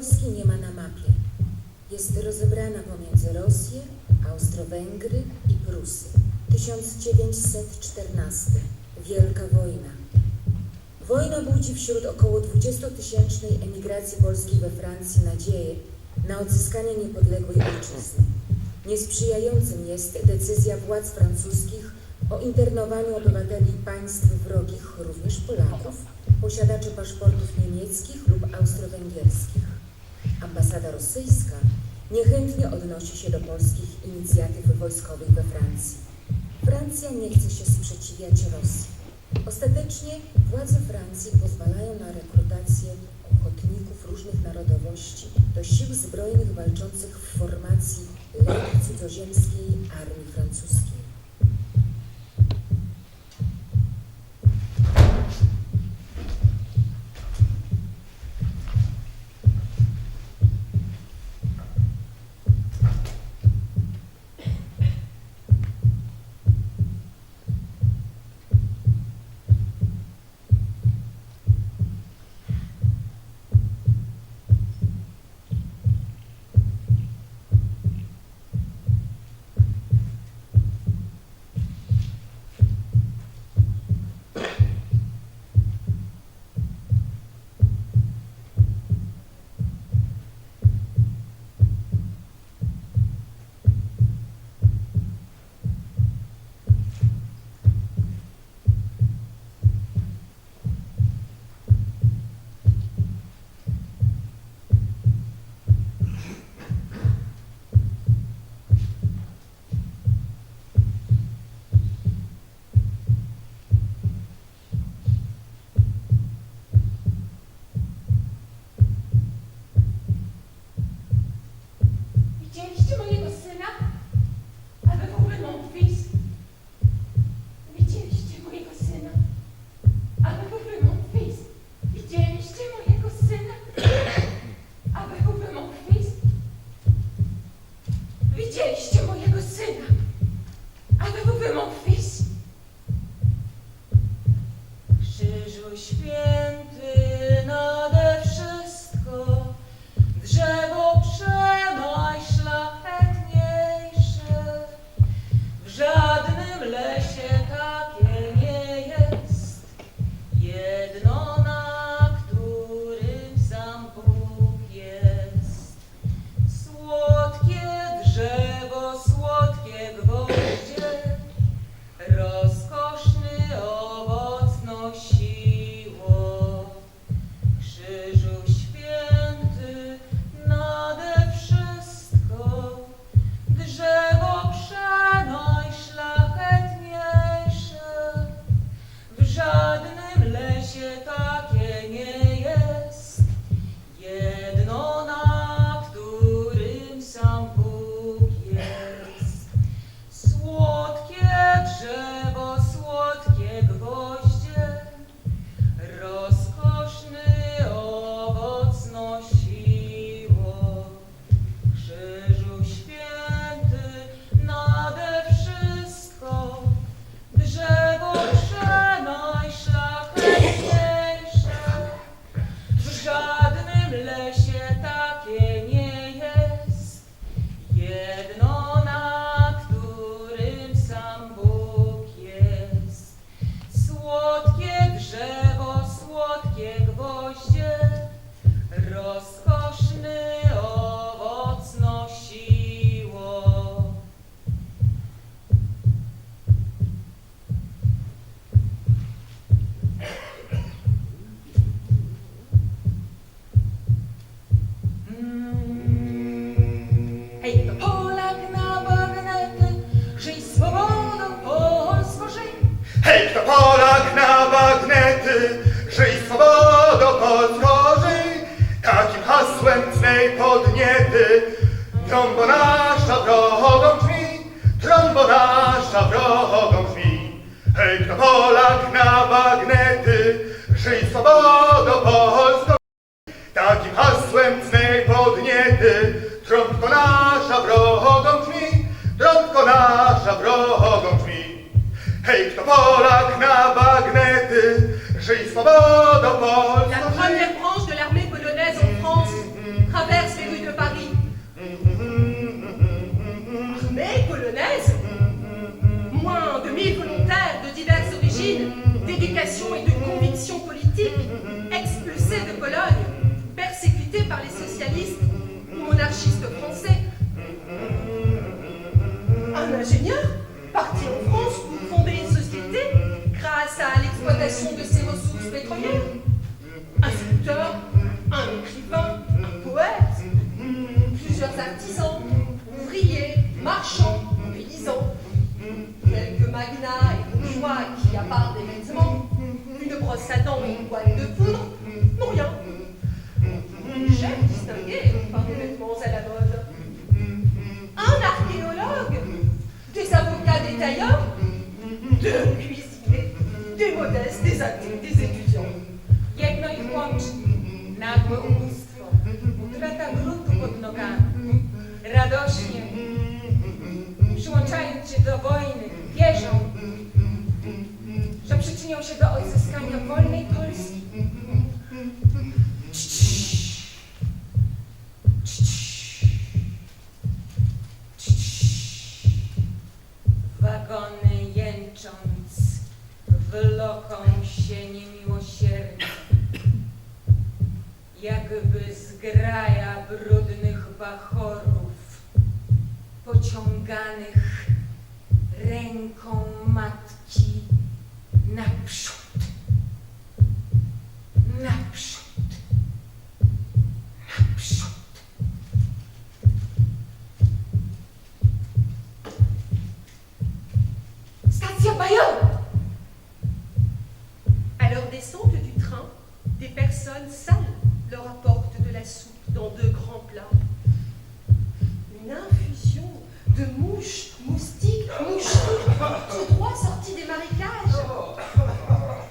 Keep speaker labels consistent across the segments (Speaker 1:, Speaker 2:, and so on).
Speaker 1: Polski nie ma na mapie. Jest rozebrana pomiędzy Rosję, Austro-Węgry i Prusy. 1914. Wielka wojna. Wojna budzi wśród około 20-tysięcznej emigracji polskiej we Francji nadzieję na odzyskanie niepodległej ojczyzny. Niesprzyjającym jest decyzja władz francuskich o internowaniu obywateli państw wrogich, również Polaków, posiadaczy paszportów niemieckich lub austro-węgierskich. Ambasada rosyjska niechętnie odnosi się do polskich inicjatyw wojskowych we Francji. Francja nie chce się sprzeciwiać Rosji. Ostatecznie władze Francji pozwalają na rekrutację ochotników różnych narodowości do sił zbrojnych walczących w formacji Legii Cudzoziemskiej Armii Francuskiej.
Speaker 2: Polak na bagnety, żyj swobodo podrożyj, takim hasłem cnej podniety. Trąbo nasza wrogą drzwi, trąbo nasza wrogą drzwi. Hej, kto Polak na bagnety, żyj swobodo Polsko, takim hasłem cnej podniety. Trąbko nasza wrogą drzwi, trąbko nasza wrogą drzwi. Hej, kto Polak na bagnety, żyj swobodo Polsko.
Speaker 3: La première branche de l'armée polonaise en France parti en France pour fonder une société grâce à l'exploitation de ses ressources pétrolières. Un sculpteur, un écrivain, un poète, plusieurs artisans, ouvriers, marchands, paysans, quelques magnats et bourgeois qui, à part des vêtements, une brosse à dents et une boîte de poudre, n'ont rien. J'aime distinguer par des vêtements à la mode. Un archéologue, des avocats, des tailleurs, deux cuisiniers, des modestes, des athées, des étudiants.
Speaker 4: Jedno ich łączy, nagłe ubóstwo, utrata gruntu pod nogami. Radośnie, przyłączając się do wojny, wierzą, że przyczynią się do odzyskania wolnej Polski. Wagony jęcząc wloką się niemiłosiernie, jakby zgraja brudnych bachorów, pociąganych ręką matki naprzód, naprzód, naprzód. Stacja Bayonne!
Speaker 3: À leur descente du train, des personnes sales leur apportent de la soupe dans deux grands plats. Une infusion de mouches, moustiques, moucherons, tout droit sortis des marécages.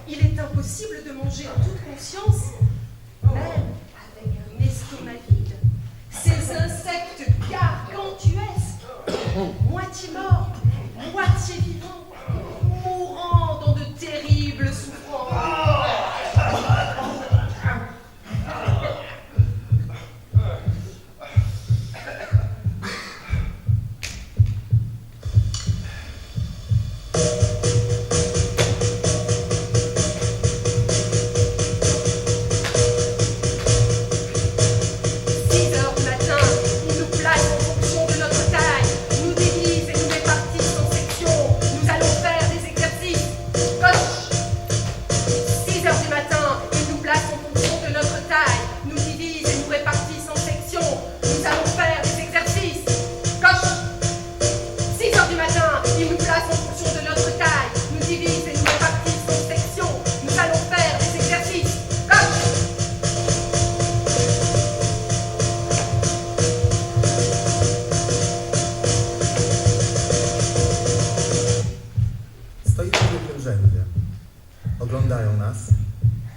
Speaker 3: Il est impossible de manger en toute conscience, même avec un estomac vide. Ces insectes gargantuesques, moitié morts, moitié vivants, mourant dans de terribles souffrances.
Speaker 5: Oglądają nas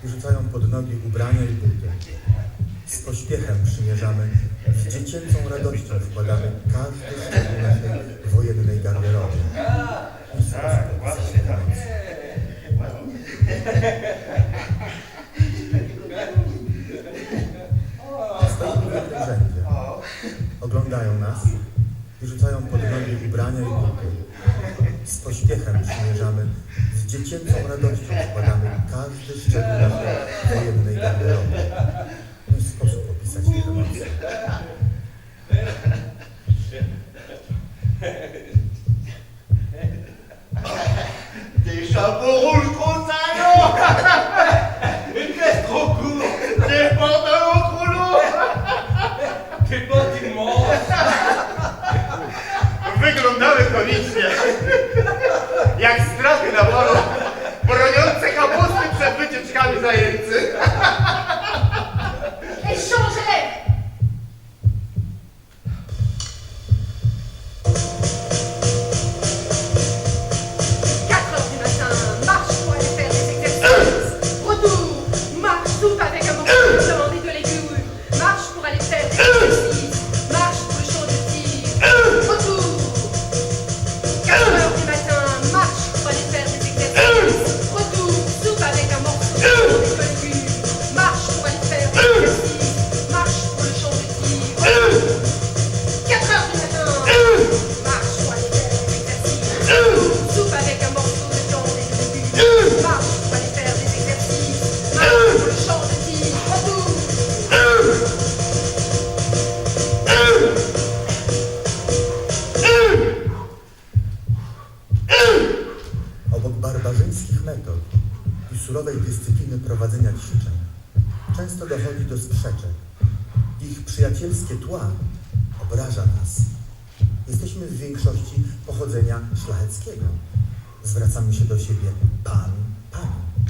Speaker 5: i rzucają pod nogi ubrania i buty. Z pośpiechem przymierzamy, z dziecięcą radością wkładamy każdy szczegół naszej wojennej garderoby. Nie sposób opisać tej emocji. Stoimy w jednym rzędzie. Oglądają nas i rzucają pod nogi ubrania i buty. Z pośpiechem przymierzamy, z dziecięcą radością wkładamy każdy szczegół naszej wojennej garderoby. Nie sposób opisać tej emocji.
Speaker 2: Des chapeaux rouges trop salauds, une veste trop courte, des pantalons trop lourds,
Speaker 6: Ty bądź
Speaker 2: wyglądały komicznie, jak strachy na polu, broniące kapusty przed wycieczkami zajęcy.
Speaker 5: surowej dyscypliny prowadzenia ćwiczeń często dochodzi do sprzeczek. Ich przyjacielskie tła obraża nas. Jesteśmy w większości pochodzenia szlacheckiego. Zwracamy się do siebie pan, pani,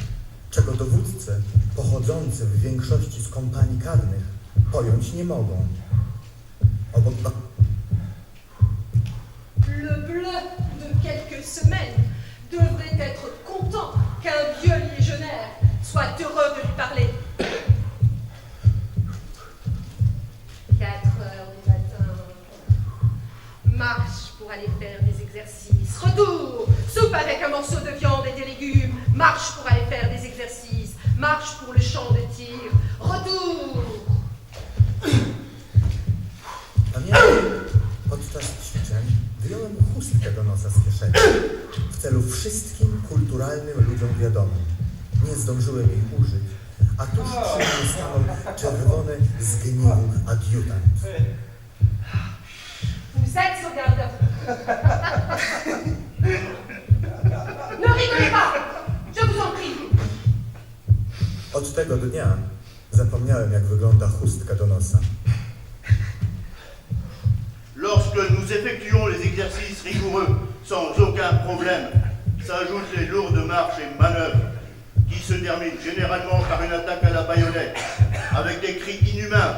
Speaker 5: czego dowódcy pochodzący w większości z kompanii karnych pojąć nie mogą. Obok
Speaker 3: Le bleu de quelques semaines devrait être content qu'un vieux légionnaire soit heureux de lui parler. 4 heures du matin. Marche pour aller faire des exercices. Retour. Soupe avec un morceau de viande et des légumes. Marche pour aller faire des exercices. Marche pour le champ de tir. Retour.
Speaker 5: Pamiętam, podczas ćwiczeń wyjąłem chustkę do nosa z kieszeni w celu wszystkim kulturalnym ludziom wiadomym. Nie zdążyłem jej użyć, a tuż przy mnie stanął czerwony z gniewu adiutant.
Speaker 3: Vous êtes au garde à vous. Ne rigolez pas. Je vous en prie.
Speaker 5: Od tego dnia zapomniałem, jak wygląda chustka do nosa.
Speaker 2: Lorsque nous effectuons les exercices rigoureux sans aucun problème, s'ajoutent les lourdes marches et manœuvres qui se terminent généralement par une attaque à la baïonnette avec des cris inhumains.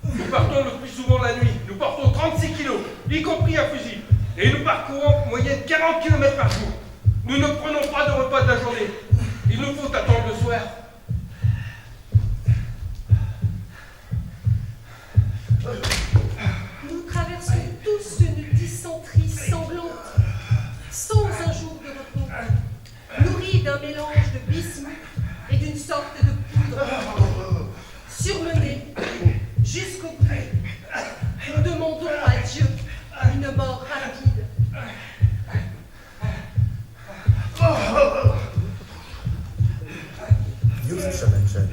Speaker 6: Nous partons le plus souvent la nuit. Nous portons 36 kilos, y compris un fusil. Et nous parcourons en moyenne 40 km par jour. Nous ne prenons pas de repas de la journée. Il nous faut attendre le soir.
Speaker 3: Nous traversons tous une dysenterie sanglante, sans un jour de repos, nourris d'un mélange de bismuth et d'une sorte de poudre. Surmenés jusqu'au bout, nous demandons à Dieu une mort rapide.
Speaker 5: Już przemęczeni,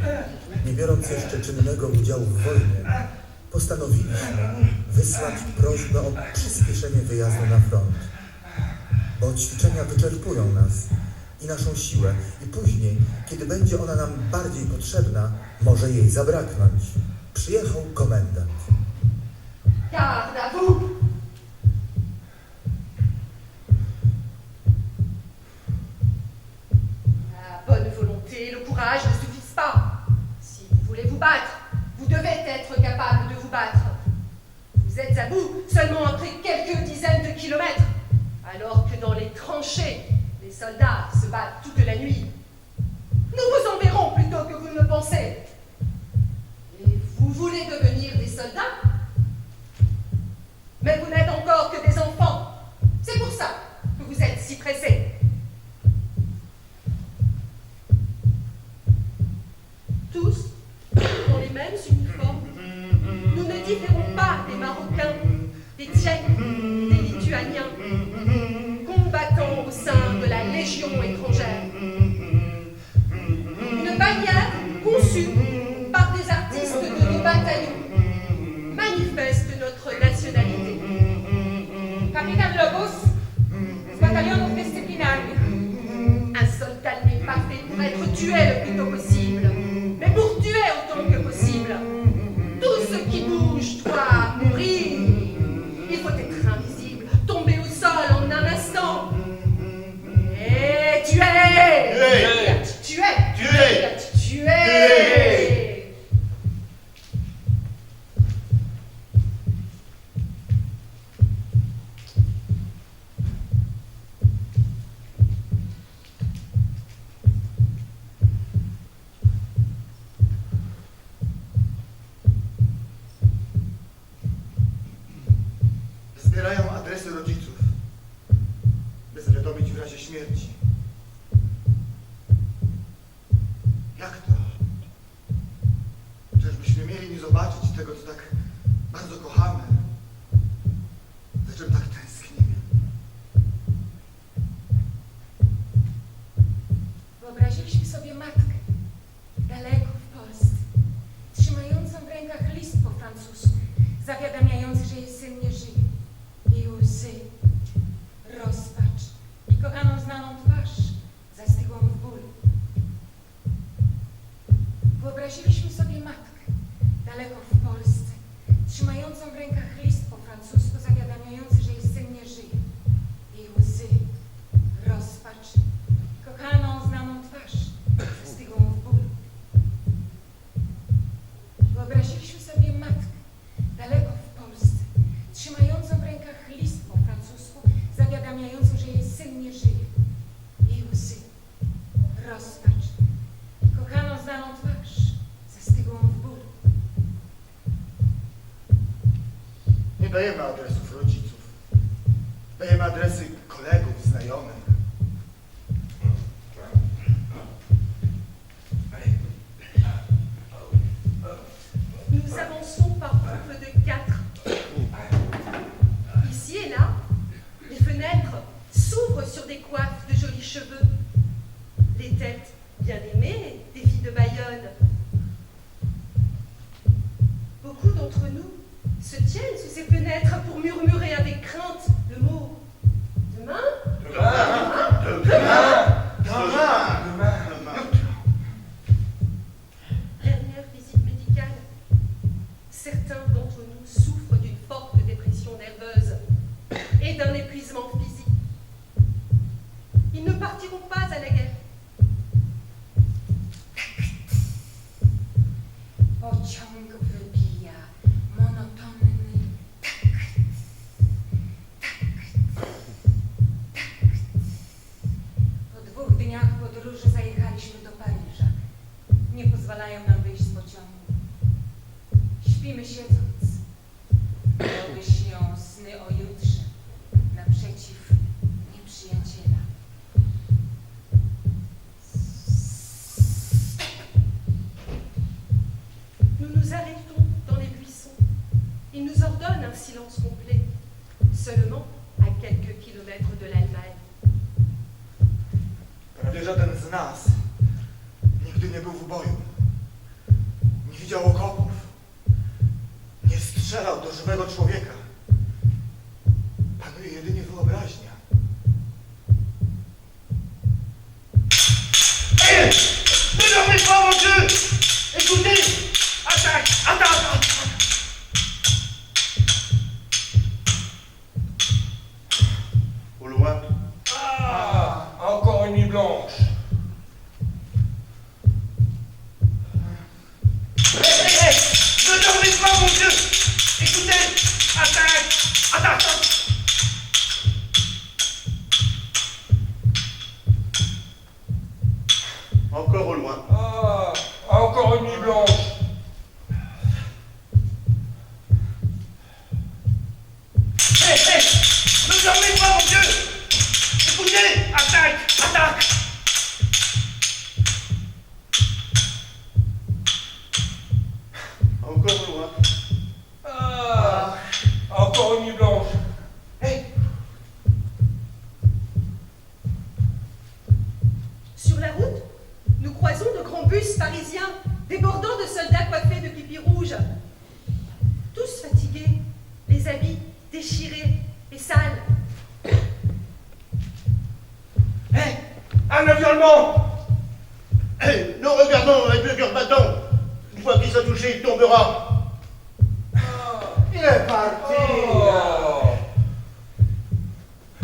Speaker 5: nie biorąc jeszcze czynnego udziału w wojnie, postanowiliśmy wysłać prośbę o przyspieszenie wyjazdu na front. Bo ćwiczenia wyczerpują nas i naszą siłę i później, kiedy będzie ona nam bardziej potrzebna, może jej zabraknąć. Przyjechał komendant.
Speaker 3: Garde à vous! La bonne volonté et le courage ne suffisent pas. Si vous voulez vous battre, vous devez être capable de vous battre. Vous êtes à bout seulement après quelques dizaines de kilomètres, alors que dans les tranchées, les soldats se battent toute la nuit. Nous vous enverrons plutôt que vous ne le pensez. Et vous voulez devenir des soldats? Mais vous n'êtes encore que des enfants. C'est pour ça que vous êtes si pressés. Tous dans les mêmes uniformes. Nous ne différons pas des Marocains, des Tchèques, des Lituaniens, combattant au sein de la Légion étrangère. Une bannière conçue par des artistes de nos bataillons manifeste notre nationalité.
Speaker 4: Kapitan Lobos, z batalionu dyscyplinarnych.
Speaker 3: Un soldat n'est pas fait pour être tué le plus tôt possible, mais pour tuer autant que possible. Tout ce qui bouge doit mourir. Il faut être invisible, tomber au sol en un instant. Et tuer!
Speaker 2: Tuer!
Speaker 3: Tuer!
Speaker 2: Tuer!
Speaker 3: Tuer!
Speaker 7: Zbierają adresy rodziców, by zawiadomić w razie śmierci. Jak to? Czyżbyśmy mieli nie zobaczyć tego, co tak bardzo kochamy, za czym tak tęsknimy?
Speaker 4: Wyobraziliśmy sobie matkę, daleko w Polsce, trzymającą w rękach list po francusku, zawiadamiający, że jej syn nie żyje.
Speaker 7: dajemy adresów rodziców. Dajemy adresy kolegów, znajomych.
Speaker 3: Nous avançons par groupes de 4. Ici et là, les fenêtres s'ouvrent sur des coiffes de jolis cheveux. Les têtes bien aimées des filles de Bayonne. Beaucoup d'entre nous se tiennent sous ces fenêtres pour murmurer avec crainte le mot « demain ». Dernière visite médicale. Certains d'entre nous souffrent d'une forte dépression nerveuse et d'un épuisement physique. Ils ne partiront pas à la guerre.
Speaker 4: Pociąg wybija monotonny Po 2 dniach podróży zajechaliśmy do Paryża. Nie pozwalają nam wyjść z pociągu. Śpimy siedząc. Byłoby śnią sny o jutrze naprzeciw nieprzyjaciela.
Speaker 3: Nous nous arrêtons dans les buissons. Ils nous ordonnent un silence complet, seulement à quelques kilomètres de l'Allemagne.
Speaker 7: Prawie żaden z nas nigdy nie był w boju. Nie widział okopów. Nie strzelał do żywego człowieka. Panuje jedynie wyobraźnia.
Speaker 2: Ne dormez pas, mon Dieu! Écoutez! Attaque! Attaque! Au loin,
Speaker 6: Ah, encore une nuit blanche.
Speaker 2: ne dormez pas, mon Dieu! Écoutez! Attaque! Attaque! Encore au loin.
Speaker 6: Ah, encore une nuit blanche.
Speaker 2: Ne dormez pas, mon Dieu! Écoutez! Attaque! Attaque! Encore au loin.
Speaker 6: Ah, encore une nuit blanche.
Speaker 3: Sur la route, nous croisons de grands bus parisiens débordant de soldats coiffés de pipis rouges. Tous fatigués, les habits déchirés et sales.
Speaker 6: Un avion allemand.
Speaker 2: Nous regardons avec le cœur battant. Une fois qu'il sera touché, il tombera.
Speaker 7: Il est parti!
Speaker 6: Oh.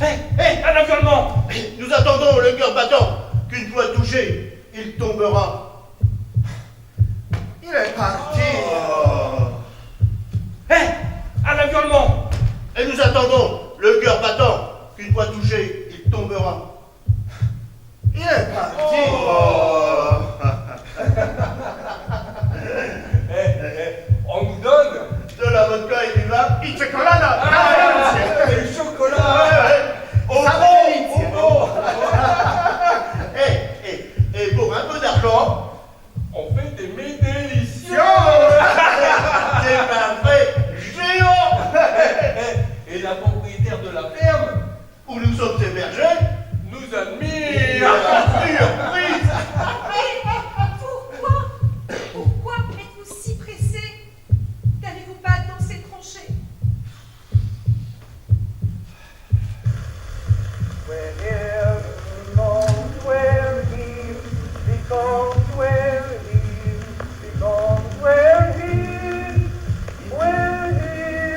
Speaker 6: Un avion allemand.
Speaker 2: Nous attendons le cœur battant. Qu'une fois touché, il tombera.
Speaker 7: Il est parti!
Speaker 6: Un avion allemand.
Speaker 2: Et nous attendons le cœur battant. Qu'une fois touché, il tombera.
Speaker 7: Il est parti!
Speaker 6: On nous donne
Speaker 2: De la vodka et du vin, il fait colada.
Speaker 6: du chocolat.
Speaker 2: Au bon. Et pour un peu d'argent,
Speaker 6: On fait des mets délicieux.
Speaker 2: c'est un vrai géant.
Speaker 6: Et la propriétaire de la ferme
Speaker 2: Où nous sommes hébergés,
Speaker 6: nous admire.
Speaker 2: surprise.
Speaker 3: Pourquoi êtes-vous si pressés? N'allez-vous pas dans ces tranchées?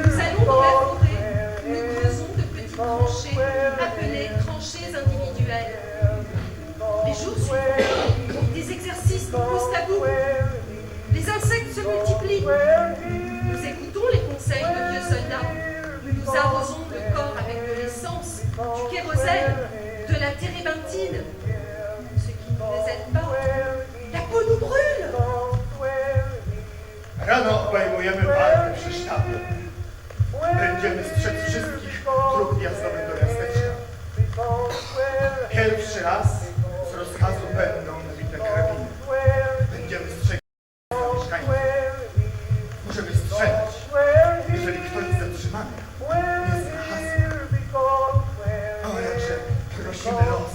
Speaker 3: Nous allons dans la forêt, nous creusons de petits tranchées, appelées tranchées individuelles. Les jours suivants, des exercices nous poussent à bout. Les insectes se multiplient. Nous écoutons les conseils de vieux soldats. Nous nous arrosons le corps avec de l'essence, du kérosène, de la térébenthine. Ce qui ne aide pas. La peau nous brûle.
Speaker 7: Rano obejmujemy walkę przy sztabie. Będziemy strzec wszystkich dróg wjazdowych do miasteczka. Pierwszy raz z rozkazu będą nabite karabiny. Będziemy strzegać mieszkańców. Możemy strzelać, jeżeli ktoś z zatrzymanych nie zna hasła. O, jakże prosimy los,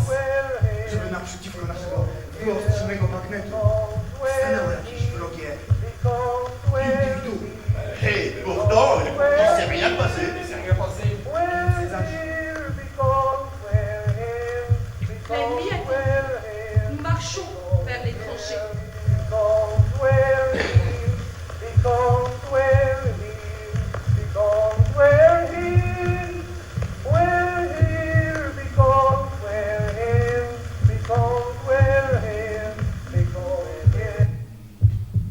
Speaker 7: żeby naprzeciwko naszego wyostrzonego magnetu stanęło jakieś wrogie indywiduum.
Speaker 2: Et pourtant, il s'est rien passé.
Speaker 6: Il s'est rien passé.
Speaker 3: La nuit a tombé. Nous marchons vers les tranchées.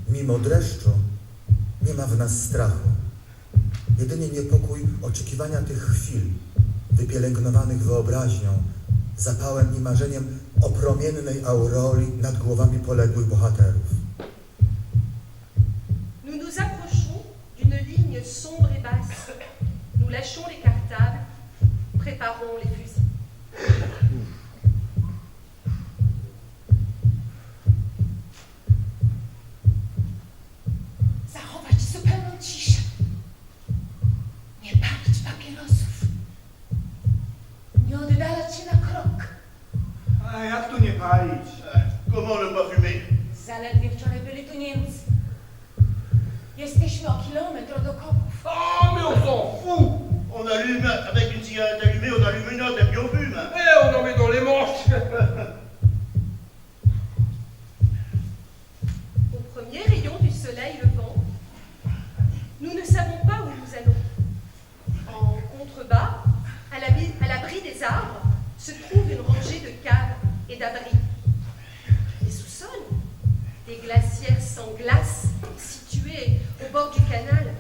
Speaker 5: Mimo dreszczu nie ma w nas strachu. Jedynie niepokój oczekiwania tych chwil, wypielęgnowanych wyobraźnią, zapałem i marzeniem o promiennej aureoli nad głowami poległych bohaterów.
Speaker 3: Nous nous approchons d'une ligne sombre et basse. Nous lâchons les cartables, préparons les fusils.
Speaker 4: Zachować zupełną ciszę. Nie palić papierosów. Nie oddalać się na krok.
Speaker 7: A jak tu nie palić?
Speaker 2: Comment ne pas fumer?
Speaker 4: Zaledwie wczoraj byli tu Niemcy. Jesteśmy o kilometr od okopów.
Speaker 6: Ah, mais on s'en fout.
Speaker 2: On allume, avec une cigarette allumée, on allume une autre et puis on fume.
Speaker 6: Eh, on en met dans les manches.
Speaker 3: Au premier rayon du soleil levant, nous ne savons pas où nous allons. En contrebas, à l'abri des arbres, se trouve une rangée de caves et d'abris. Les sous-sols, des glacières sans glace situées au bord du canal,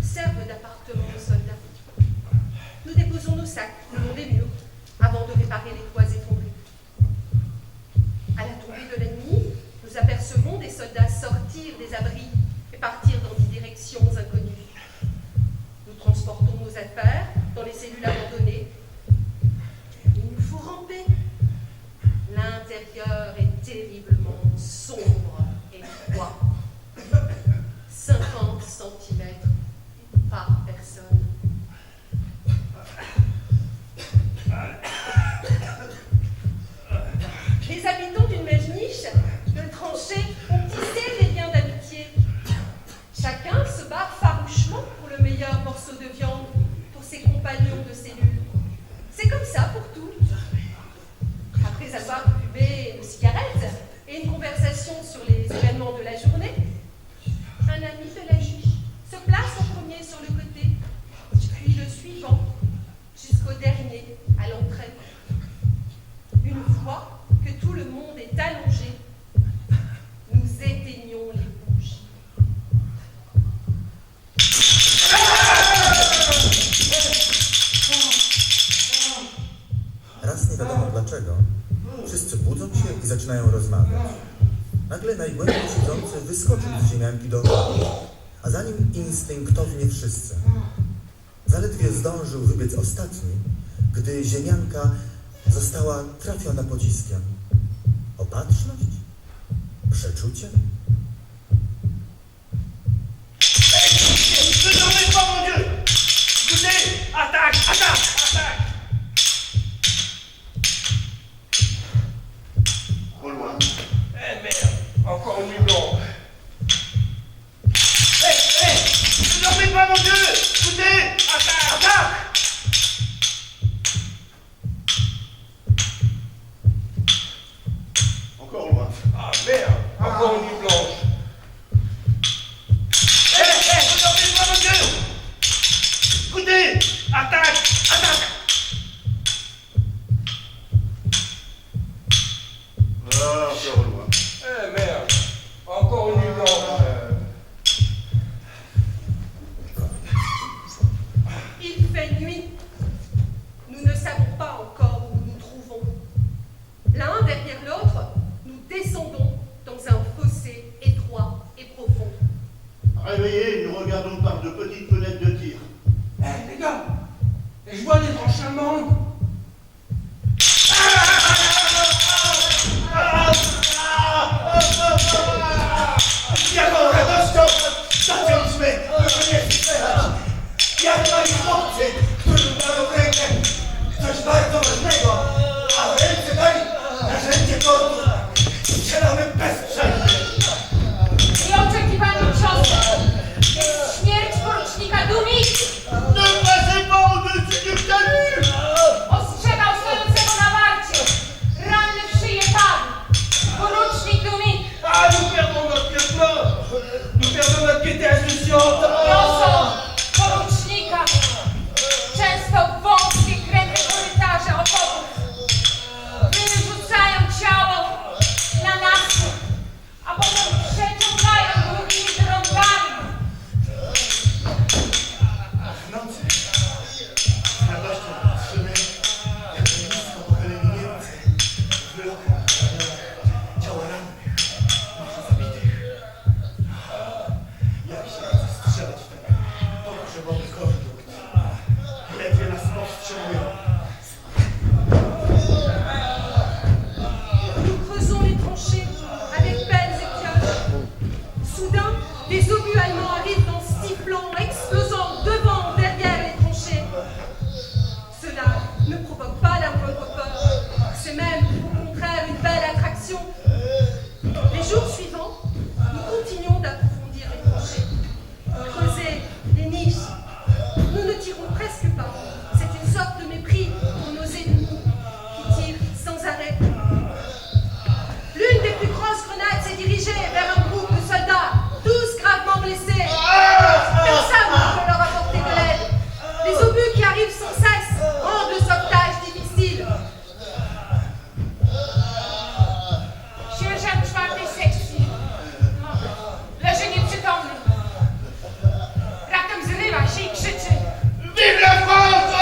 Speaker 3: servent d'appartements aux soldats. Nous déposons nos sacs le long des murs avant de réparer les toits effondrés. À la tombée de la nuit, nous apercevons des soldats sortir des abris et partir dans des directions inconnues. Nous transportons nos affaires dans les cellules abandonnées. Il nous faut ramper. L'intérieur est terriblement sombre et froid. 50 centimètres par personne. Les habitants d'une niche de tranchée ont tissé des liens d'amitié. Chacun se bat farouchement pour le meilleur morceau de viande pour ses compagnons de cellule. C'est comme ça pour tout. Après avoir fumé une cigarette et une conversation sur les événements de la journée, un ami de la niche se place en premier sur le côté, puis le suivant, jusqu'au dernier, à l'entrée. Une fois que tout le monde est allongé, nous éteignons les bougies.
Speaker 5: Raz nie wiadomo dlaczego, wszyscy budzą się i zaczynają rozmawiać. Nagle najgłębiej siedzący wyskoczył z ziemianki do ogrodu, a za nim instynktownie wszyscy. Zaledwie zdążył wybiec ostatni, gdy ziemianka została trafiona pociskiem. Opatrzność? Przeczucie?
Speaker 2: Ne dormez pas, mon Dieu! Écoutez! Attaque! Attaque! Attaque! Au loin.
Speaker 6: Eh merde, encore une nuit blanche.
Speaker 2: Ne dormez pas, mon Dieu! Écoutez! Attaque! Attaque! Encore loin.
Speaker 6: Ah merde, encore une nuit blanche.
Speaker 2: Ne dormez pas, mon Dieu! Écoutez! Attaque! Attaque!
Speaker 3: ne provoque pas la moindre peur. C'est même, au contraire, une belle attraction. Les jours suivants, nous continuons d'approfondir les tranchées, creuser les niches. Nous ne tirons presque pas. C'est une sorte de mépris pour nos ennemis qui tirent sans arrêt. L'une des plus grosses grenades s'est dirigée vers un groupe de soldats, tous gravement blessés. Personne ne peut leur apporter de l'aide. Les obus qui arrivent sans cesse rendent le sauvetage difficile.
Speaker 4: Sierżant czwartej sekcji. Leży nieprzytomny. Raptem zrywa się i krzyczy.
Speaker 2: Vive la France!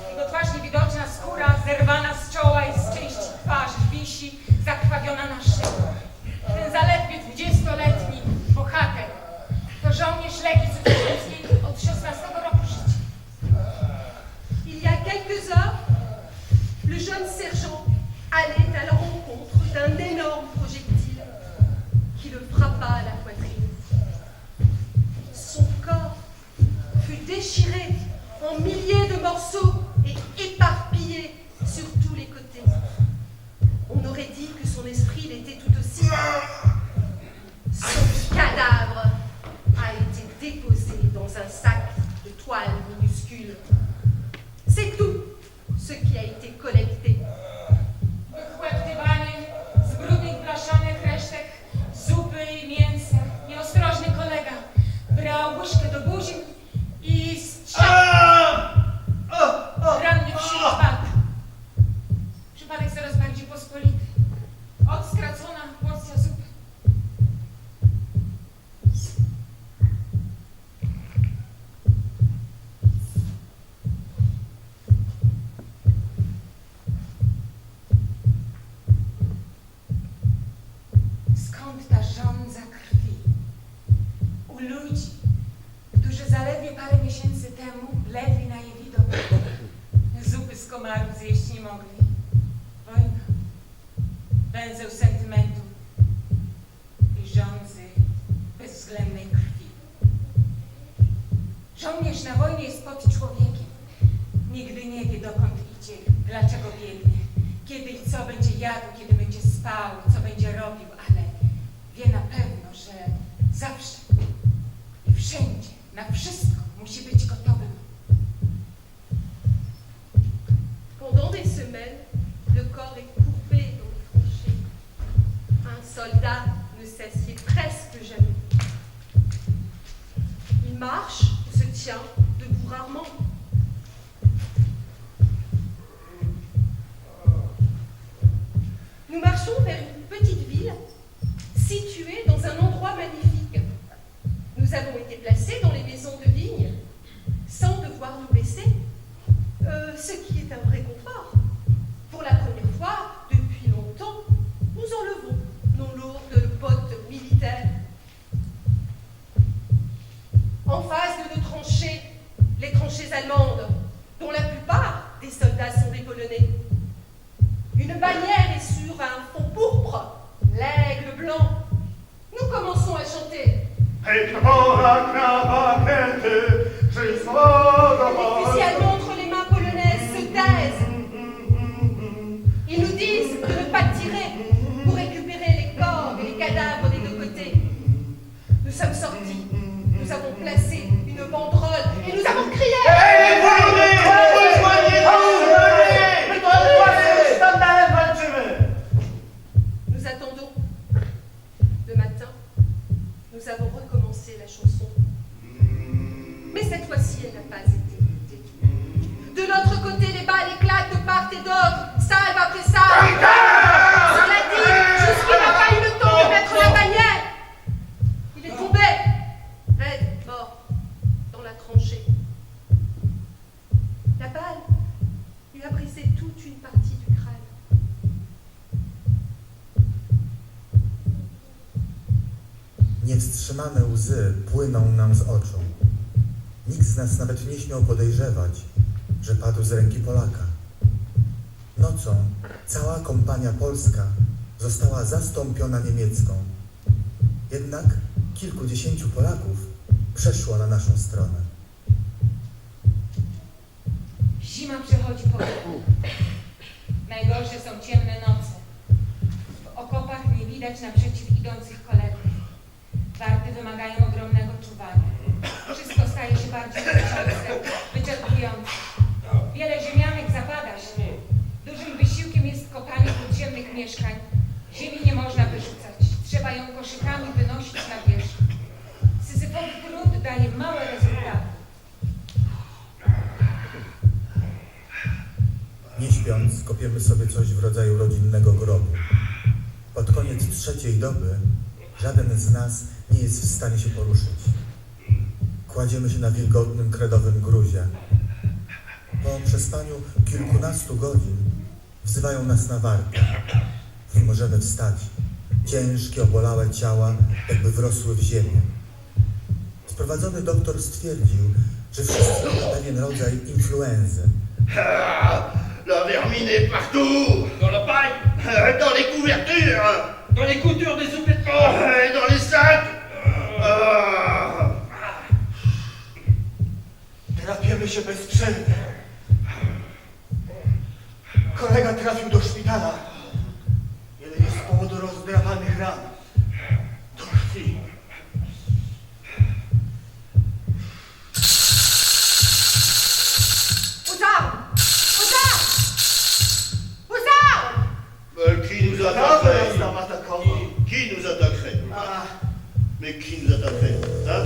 Speaker 4: Jego twarz niewidoczna, skóra zerwana z czoła i z części twarzy wisi zakrwawiona na szyi. Ten zaledwie 20-letni bohater to żołnierz Legii Cudzoziemskiej od 16 roku życia.
Speaker 3: Il y a quelques heures, le jeune sergent allait à la rencontre d'un énorme projectile qui le frappa à la poitrine. Son corps fut déchiré en milliers de morceaux et éparpillé sur tous les côtés. On aurait dit que son esprit l'était tout aussi. Son cadavre a été déposé dans un sac de toile minuscule. C'est tout ce qui a été collecté.
Speaker 4: Wychłeptywanie z brudnych blaszanych resztek zupy i mięsa. Nieostrożny kolega brał łyżkę do buzi i strzał. Ranny wśród walk. Przypadek coraz bardziej pospolity. Odskracona porcja zupy. Skąd ta żądza krwi? U ludzi, którzy zaledwie parę miesięcy temu bledli na jej widok. Zupy z komarów zjeść nie mogli. Wojna, węzeł sentymentu i żądzy bezwzględnej krwi. Żołnierz na wojnie jest pod człowiekiem. Nigdy nie wie, dokąd idzie, dlaczego biegnie, kiedy i co będzie jadł, kiedy będzie spał, co będzie robił, ale wie na pewno, że zawsze i wszędzie, na wszystko musi być gotowym.
Speaker 3: Pendant des semaines, le corps est coupé dans les tranchées. Un soldat ne s'assied presque jamais. Il marche ou se tient debout rarement. Nous marchons vers une petite ville située dans un endroit magnifique. Nous avons été placés dans les maisons de vigne sans devoir nous baisser, ce qui est un vrai confort. Pour la première fois depuis longtemps, nous enlevons nos lourdes bottes militaires. En face de nos tranchées, les tranchées allemandes, dont la plupart des soldats sont des Polonais. Une bannière est sur un fond pourpre, l'aigle blanc. Nous commençons à chanter. Les fusils allemands entre les mains polonaises se taisent. Ils nous disent de ne pas tirer pour récupérer les corps et les cadavres des deux côtés. Nous sommes sortis, nous avons placé une banderole et nous avons crié. Nous attendons. Le matin, nous avons recommencé la chanson. Mais cette fois-ci, elle n'a pas été détruite. De l'autre côté, les balles éclatent de part et d'autre, salve après salve. Cela dit, Jospin n'a pas eu le temps de mettre la bannière. Il est tombé, raide, mort, dans la tranchée. La balle lui a brisé toute une partie du crâne.
Speaker 5: Niewstrzymane łzy płyną nam z oczu. Nikt z nas nawet nie śmiał podejrzewać, że padł z ręki Polaka. Nocą cała kompania polska została zastąpiona niemiecką. Jednak kilkudziesięciu Polaków przeszło na naszą stronę.
Speaker 4: Zima przechodzi powoli. Najgorsze są ciemne noce. W okopach nie widać naprzeciw idących kolegów. Warty wymagają ogromnego czuwania. Wszystko staje się bardziej wyczerpujące. Wiele ziemianek zapada się. Dużym wysiłkiem jest kopanie podziemnych mieszkań. Ziemi nie można wyrzucać. Trzeba ją koszykami wynosić na wierzch. Syzyfowy trud daje małe rezultaty.
Speaker 5: Nie śpiąc, kopiemy sobie coś w rodzaju rodzinnego grobu. Pod koniec trzeciej doby żaden z nas nie jest w stanie się poruszyć. Kładziemy się na wilgotnym, kredowym gruzie. Po przespaniu kilkunastu godzin wzywają nas na wartę. Nie możemy wstać. Ciężkie, obolałe ciała jakby wrosły w ziemię. Sprowadzony doktor stwierdził, że wszyscy mają pewien rodzaj influenzy.
Speaker 2: La vermine est partout.
Speaker 6: Dans la paille,
Speaker 2: Dans les couvertures.
Speaker 6: dans les coutures des sous-vêtements.
Speaker 2: Dans les sacs. Ah.
Speaker 7: Drapiemy się bez przerwy. Kolega trafił do szpitala. Jeden jest z powodu rozdrapanych ran. Do krwi.
Speaker 2: Qui nous attaquerait? Qui nous attaquerait? Mais qui nous attaquerait? Hein?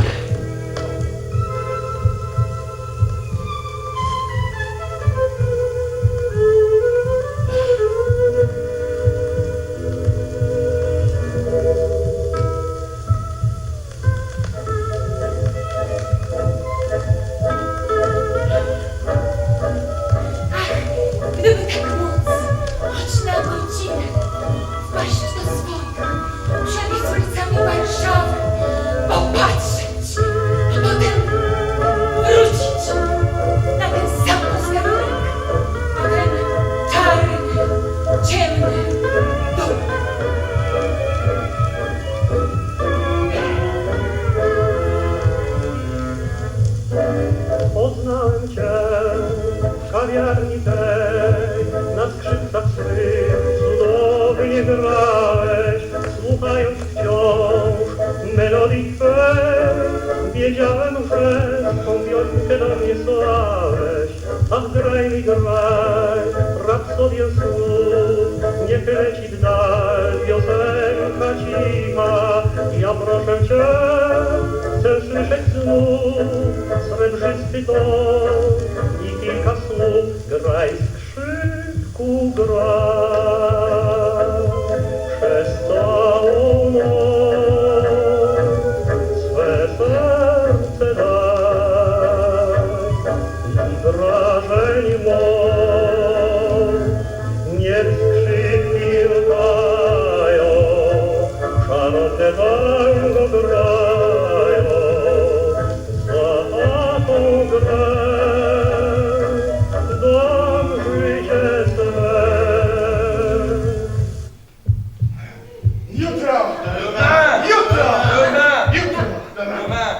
Speaker 3: Gdyby tak móc, choć na godzinę, wpaść do swoich, przebiec ulicami Warszawy, popatrzeć, a potem wrócić na ten sam posterunek, na ten czarny, ciemny dom.
Speaker 8: Poznałem cię w kawiarni tej, na skrzypcach swych cudownie grałeś, słuchając wciąż melodii twej. Wiedziałem, że tą piosenkę do mnie słałeś, ach graj mi graj, rapsodię słów, niech leci w dal piosenka cicha. Ja proszę cię, chcę słyszeć znów srebrzysty ton i kilka słów. Graj skrzypku, graj przez całą noc, swe serce daj i wrażeń moc. Niech skrzypki latają, szanowne tango grają, za taką grę dam życie swe.
Speaker 7: Jutro!
Speaker 6: Demain,
Speaker 7: Jutro!
Speaker 6: demain,
Speaker 7: Jutro!
Speaker 6: demain.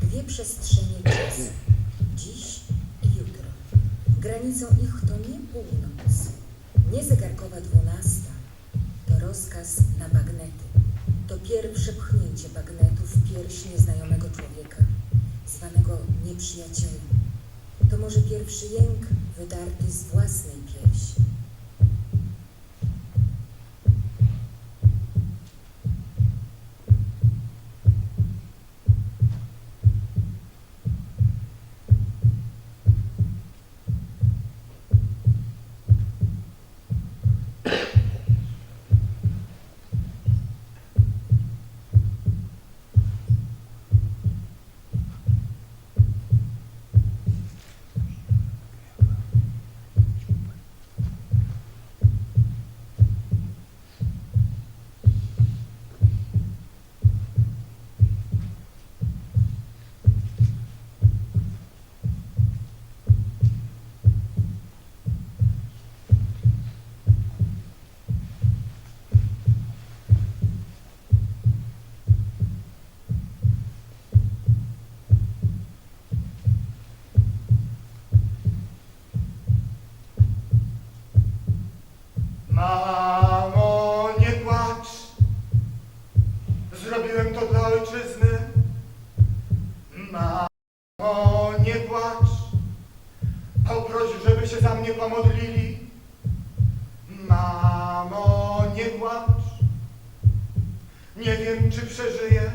Speaker 1: Dwie przestrzenie czasu. Dziś i jutro. Granicą ich to nie północ, nie zegarkowa 12. To rozkaz na bagnety. To pierwsze pchnięcie bagnetu w pierś nieznajomego człowieka, zwanego nieprzyjacielem. To może pierwszy jęk wydarty z własnej piersi.
Speaker 7: Poproś, żeby się za mnie pomodlili. Mamo, nie płacz. Nie wiem, czy przeżyję.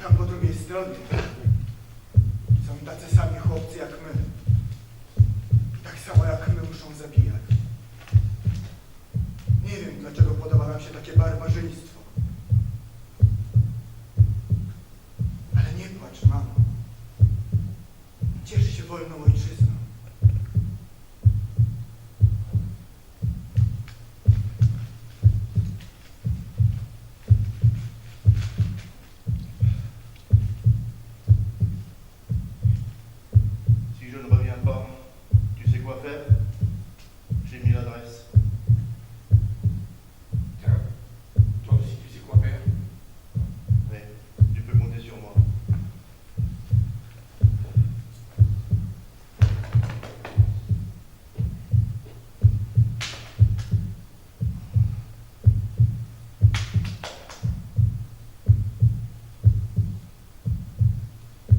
Speaker 7: Tam po drugiej stronie są tacy sami chłopcy jak my. Tak samo jak my muszą zabijać. Nie wiem, dlaczego podoba nam się takie barbarzyństwo. Ale nie płacz, mamo. Ciesz się wolną ojczyzną.
Speaker 2: Si je ne reviens pas, tu sais quoi faire? J'ai mis l'adresse.
Speaker 6: Tiens, toi aussi tu sais quoi faire.
Speaker 2: Oui, tu peux compter sur moi.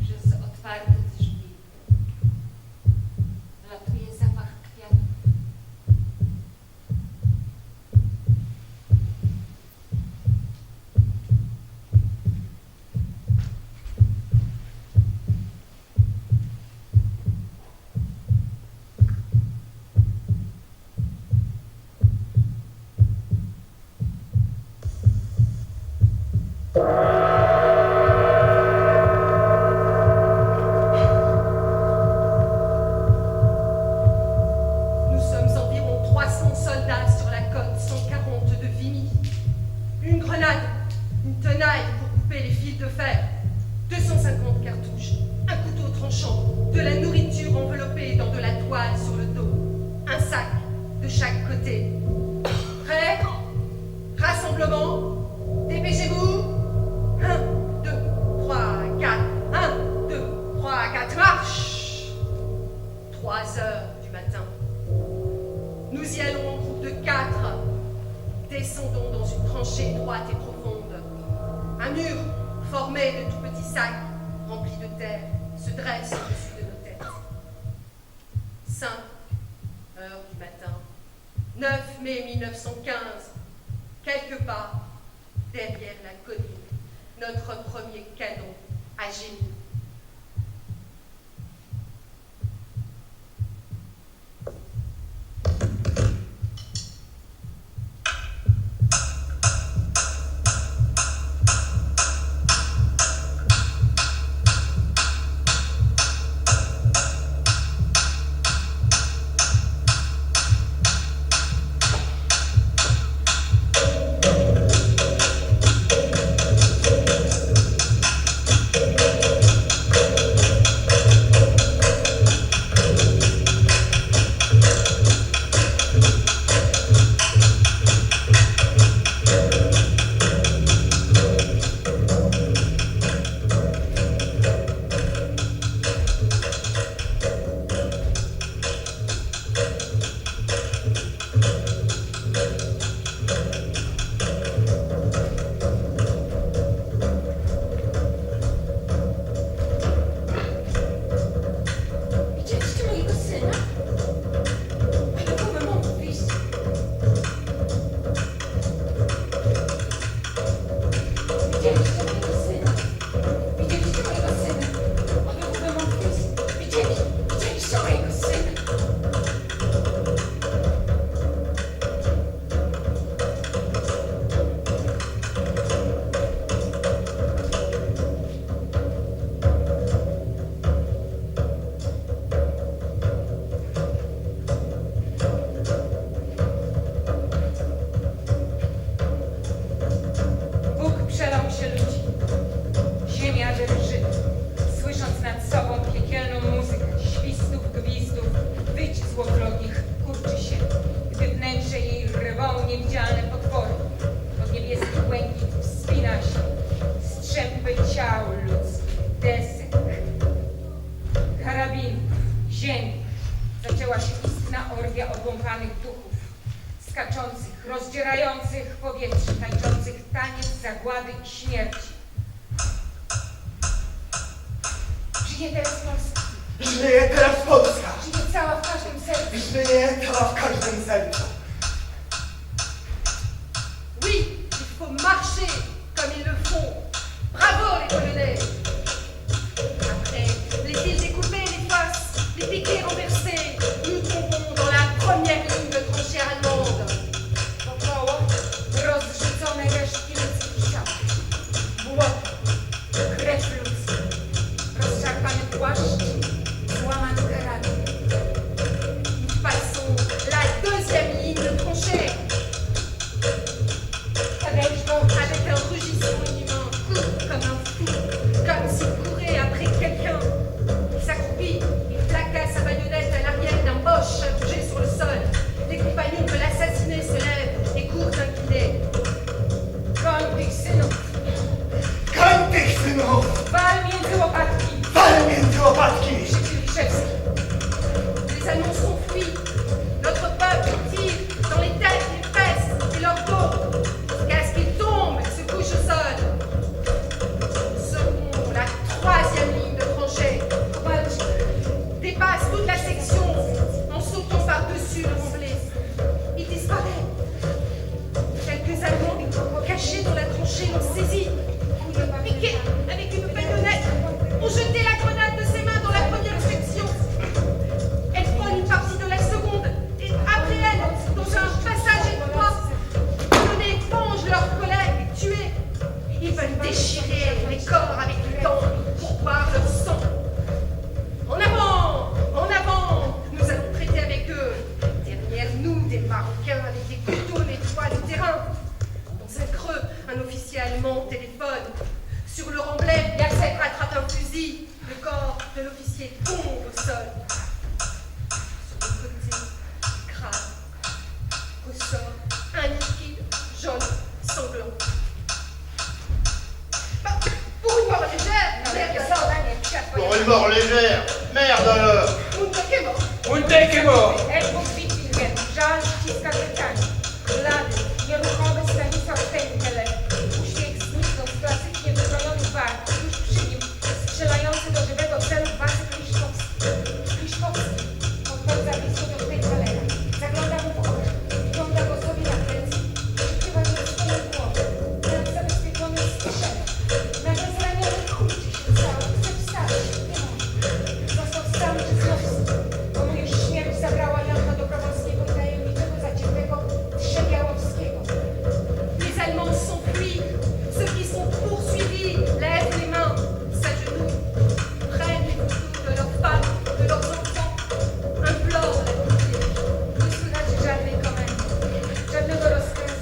Speaker 4: Przez otwarte drzwi latuje zapach kwiatów.
Speaker 3: Nous sommes environ 300 soldats sur la côte 140 de Vimy. Une grenade, une tenaille pour couper les fils de fer, 250 cartouches, un couteau tranchant, de la nourriture enveloppée dans de la toile sur le dos, un sac de chaque côté. Prêt? Rassemblement? Dépêchez-vous! 1, 2, 3, 4. 1, 2, 3, 4, marche! 3 heures du matin. Nous y allons en groupe de 4. Descendons dans une tranchée étroite et profonde. Un mur formé de tout petits sacs remplis de terre se dresse au-dessus de nos têtes. 5 heures du matin. 9 mai 1915. Quelque part derrière la colline, notre premier canon a gémi.
Speaker 9: niewidzialne potwory. Pod niebieski błękit wspina się strzępy ciał ludzkich, desek, karabinów, ziemi. Zaczęła się istna orgia obłąkanych duchów, skaczących, rozdzierających powietrze, tańczących taniec zagłady i śmierci. Żyjecie? teraz Polska.
Speaker 7: Żyje teraz Polska!
Speaker 9: Żyje cała w każdym sercu.
Speaker 7: Żyje cała w każdym sercu!
Speaker 3: Oui, il faut marcher comme ils le font. Bravo les Polonais. Après les villes découpées, les fosses, les piquets renversés, nous tombons dans la première ligne de tranchée allemande.
Speaker 9: Wokoło rozrzucone resztki ludzkich ciał. Błoto, krew ludzka, rozszarpany płaszcz, złamany karabin.
Speaker 3: Nous passons la deuxième ligne de tranchée avec un rugissement inhumain, comme un fou, comme s'il courait après quelqu'un. Il s'accroupit, il plaqua sa baïonnette à l'arrière d'un boche allongé sur le sol. Les compagnons de l'assassiné se lèvent et courent inclinés.
Speaker 9: Koń tych synów,
Speaker 7: Koń tych synów!
Speaker 9: wal między łopatki,
Speaker 7: Wal między łopatki!
Speaker 9: krzyczy Liszewski.
Speaker 3: Les Allemands s'enfuient. Notre peuple tire dans les têtes, les fesses et leur dos. Jusqu'à ce qu'ils tombent et se couchent au sol. Nous serons la troisième ligne de tranchée. Kowalczyk dépasse toute la section en sautant par-dessus le remblai. Il disparaît. Quelques Allemands cachés dans la tranchée l'ont saisi. Piqué avec une baïonnette, ont jeté la grenade de ses mains dans la première section. Elle prend une partie de la seconde et après elle, dans un passage étroit, les Polonais vengent leurs collègues tués. Ils veulent déchirer les corps avec les dents pour boire leur sang. En avant! En avant! Nous allons traiter avec eux. Derrière nous, des Marocains avec des couteaux nettoient le terrain. Dans un creux, un officier allemand téléphone. Sur le remblai, Yacek rattrape un fusil. Le corps de l'officier tombe au sol. Sur le côté, crâne. Au sol, un liquide jaune sanglant. Bah, pour une mort légère,
Speaker 2: Pour une mort légère. Merde alors.
Speaker 3: Muntek est mort.
Speaker 6: Muntek est mort!
Speaker 9: Edmund Wittingen, żal ściska kwiatami. Blady, nieruchomy Stanisław Penkeler. Uśmiech zniknął z klasycznie wykrojonych barw. Tuż przy nim, strzelający do żywego celu Wasyl Liszkowski. Podchodza blisko do Penkelera. Zagląda mu w oczy. Wygląda go sobie na plecy. Przykrywa go swoją głową. Teraz zabezpieczony strzela. Nagle zraniony kurczy się cały. Chce wstać. Nie może. Został sam przez nos. Bo mu już śmierć zabrała Jana Dobrowolskiego i tajemniczego zaciętego Trzebiałowskiego.
Speaker 3: Les Allemands s'enfuient. Ceux qui sont poursuivis lèvent les mains, s'agenouillent, prennent les couteaux de leurs femmes, de leurs enfants, implorent la pitié.
Speaker 9: Nie słychać żadnej komendy, żadnego rozkazu.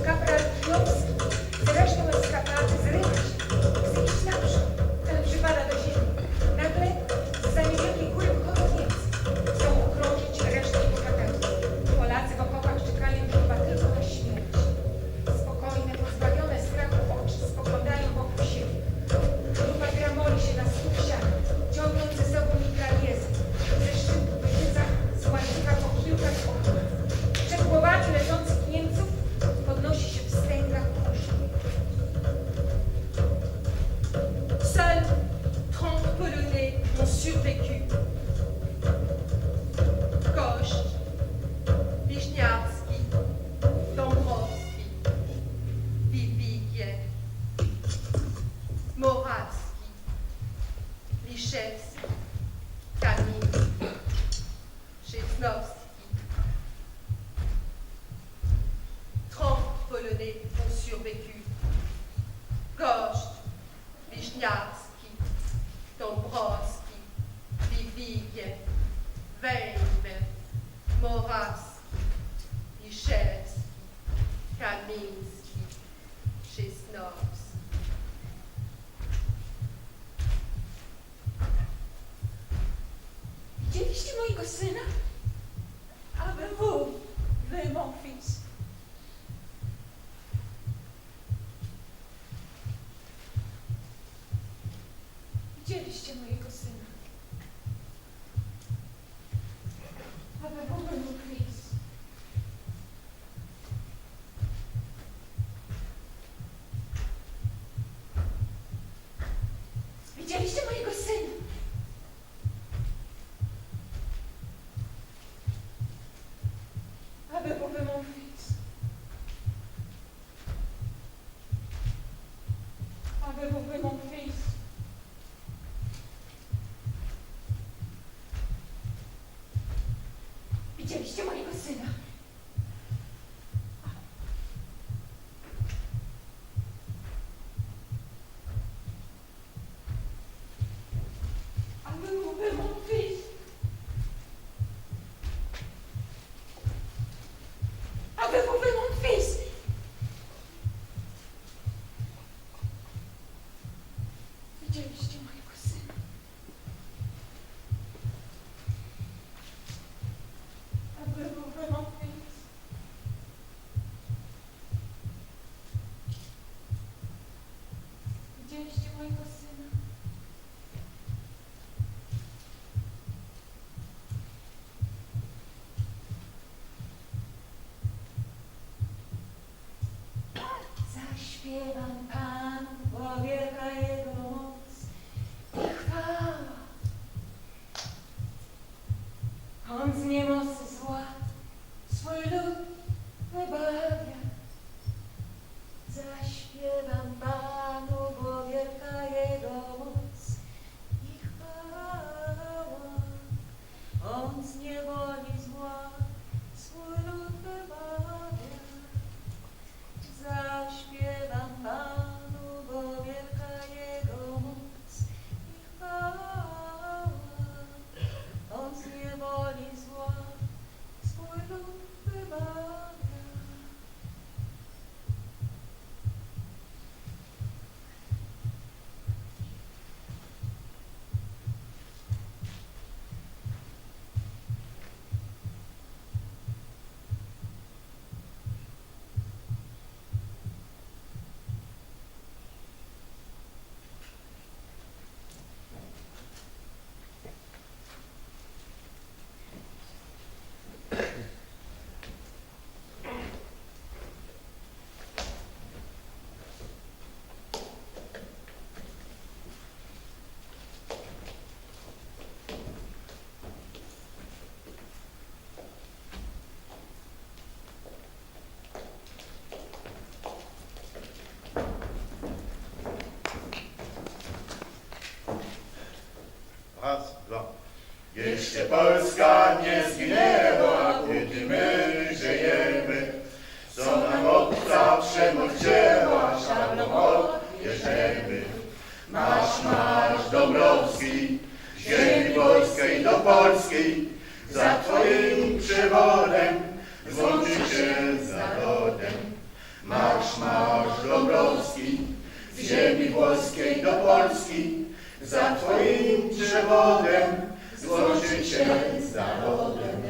Speaker 9: Kapral Kijowski z resztą eskapaty zrywa się. Chce iść naprzód, ale przypada do ziemi. Nagle za niewielkiej góry wychodzą Niemcy. Chcą okrążyć resztki bohaterów. Polacy w okopach czekają już chyba tylko na śmierć. Spokojne, pozbawione strachu oczy spoglądają wokół siebie. Grupa gramoli się na stóp siana, ciągnąc ze sobą mitraillezę. Ze szczytu wyżyca z łańcucha po kilkach oknach. Przed głowami leżących Niemców podnosi się wstęga kurz.
Speaker 3: Seuls 30 Polonais ont survécu. Kosz, Wiśniarski, Dąbrowski, Wibigiew, Morawski, Liszewski, Kamiński, Szysnowski. 30 Polonais ont survécu. Kosz, Wiśniarski, Dąbrowski, Wibigiew, Weimar, Morawski, Liszewski, Kamiński, Szysnowski.
Speaker 10: Widzieliście mojego syna? Avez-vous vu mon fils? Widzieliście mojego syna? Avez-vous vu mon fils? Widzieliście mojego syna?
Speaker 9: Widzieliście mojego syna? Avez-vous vu mon fils? Avez-vous vu mon fils? Widzieliście mojego syna? Avez-vous vu mon fils? Widzieliście mojego syna? Zaśpiewam Panu, bo wielka Jego moc i chwała. On z niemocy zła swój lud wybawia. Zaśpiewam Panu, bo wielka Jego moc i chwała. On z niewoli zła swój lud wybawia. Zaśpiewam Panu, bo wielka Jego moc i chwała. On z niewoli zła swój lud wybawia.
Speaker 2: Raz, dwa. Jeszcze Polska nie zginęła, póki my żyjemy. Co nam obca przemoc dzieła, szablą odbierzemy. Marsz Dąbrowski, z ziemi polskiej do Polski, za Twoim przewodem złączy się z narodem. Marsz Dąbrowski, z ziemi polskiej do Polski, za Twoim przewodem złączy się z narodem.